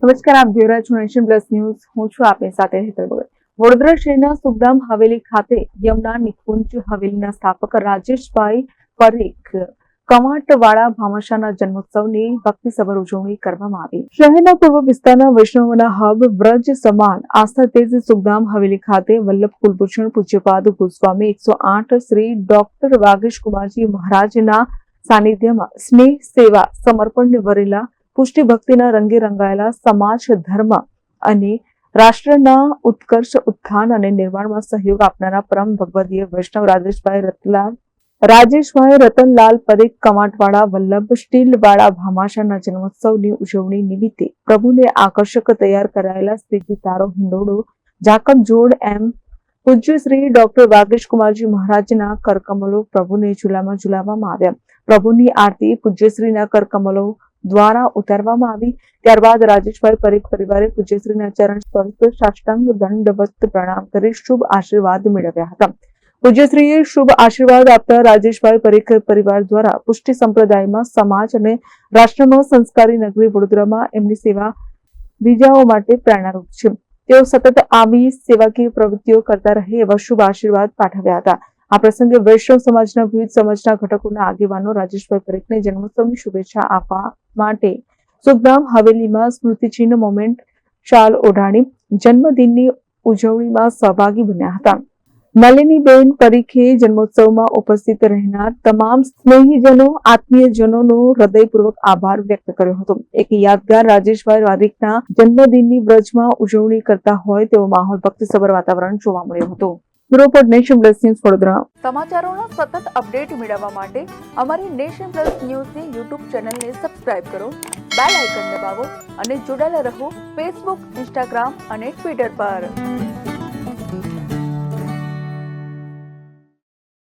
નમસ્કાર, આપ જોઈ રહ્યા છો નેશન પ્લસ ન્યૂઝ. હું છું આપની સાથે હેતલ ભગત. વડોદરા શહેરના સુખધામ હવેલી ખાતે યમુના નિકુંજ હવેલીના સ્થાપક રાજેશભાઈ પરીખ કવાંટવાળા ભામાશાહના જન્મોત્સવની ભક્તિસભર ઉજવણી કરવામાં આવી. શહેરના પૂર્વ વિસ્તારના વૈષ્ણવોના હબ વ્રજ સમાન આસ્થા તીર્થ સુખધામ હવેલી ખાતે વલ્લભ કુલભૂષણ પૂજ્યપાદ ગોસ્વામી 108 શ્રી ડોક્ટર વાગીશ કુમારજી મહારાજના સાનિધ્યમાં સ્નેહ સેવા સમર્પણને વરેલા પુષ્ટિ ભક્તિના રંગે રંગાયેલા સમાજ ધર્મ અને રાષ્ટ્રના ઉત્કર્ષ ઉત્થાન અને નિર્માણમાં સહયોગ આપનારા પરમ ભગવદીય વૈષ્ણવ રાજેશભાઈ રતનલાલ પરીખ કવાંટવાળા વલ્લભ સ્ટીલવાળા ભામાશાહના જન્મોત્સવની ઉજવણી નિમિત્તે પ્રભુને આકર્ષક તૈયાર કરાયેલા શ્રીજી તારો હિંડોળો ઝાકળ જોડ એમ પૂજ્ય શ્રી ડોક્ટર વાગીશ કુમારજી મહારાજના કરકમલો પ્રભુને ઝુલામાં ઝુલાવવામાં આવ્યા. પ્રભુની આરતી પૂજ્યશ્રીના કરકમલો દ્વારા ઉતારવામાં આવી. ત્યારબાદ રાજેશભાઈ પરીખ પરિવારે પૂજ્યશ્રીના ચરણ સ્પર્શ સાષ્ટાંગ દંડવત પ્રણામ કરી શુભ આશીર્વાદ મેળવ્યા હતા. પૂજ્યશ્રીએ શુભ આશીર્વાદ આપતા રાજેશભાઈ પરીખ પરિવાર દ્વારા પુષ્ટિ સંપ્રદાયમાં સમાજ અને રાષ્ટ્રમાં સંસ્કારી નગરી વડોદરામાં એમની સેવા બીજાઓ માટે પ્રેરણારૂપ છે. તેઓ સતત આવી સેવાકીય પ્રવૃત્તિઓ કરતા રહે એવા શુભ આશીર્વાદ પાઠવ્યા હતા. આ પ્રસંગે વૈષ્ણવ સમાજના વિવિધ સમાજના ઘટકોના આગેવાનો રાજેશભાઈ પરીખને જન્મોત્સવની શુભેચ્છા આપવા માટે સુખધામ હવેલીમાં સ્મૃતિચિહ્ન મોમેન્ટ શાલ ઓઢાડી જન્મદિનની ઉજવણીમાં સહભાગી બન્યા હતા. નલિનીબેન પરીખે જન્મોત્સવમાં ઉપસ્થિત રહેનાર તમામ સ્નેહીજનો આત્મીયજનોનો હૃદયપૂર્વક આભાર વ્યક્ત કર્યો હતો. એક યાદગાર રાજેશભાઈ પરીખના જન્મદિનની વ્રજમાં ઉજવણી કરતા હોય તેવો માહોલ ભક્તિસભર વાતાવરણ જોવા મળ્યો હતો. Nation Plus News Vadodara. સમાચારોના સતત અપડેટ મેળવવા માટે અમારી નેશન પ્લસ ન્યૂઝની યુટ્યુબ ચેનલને સબસ્ક્રાઇબ કરો, બેલ આઇકન દબાવો અને જોડાયેલા રહો ફેસબુક, ઇન્સ્ટાગ્રામ અને ટ્વિટર પર.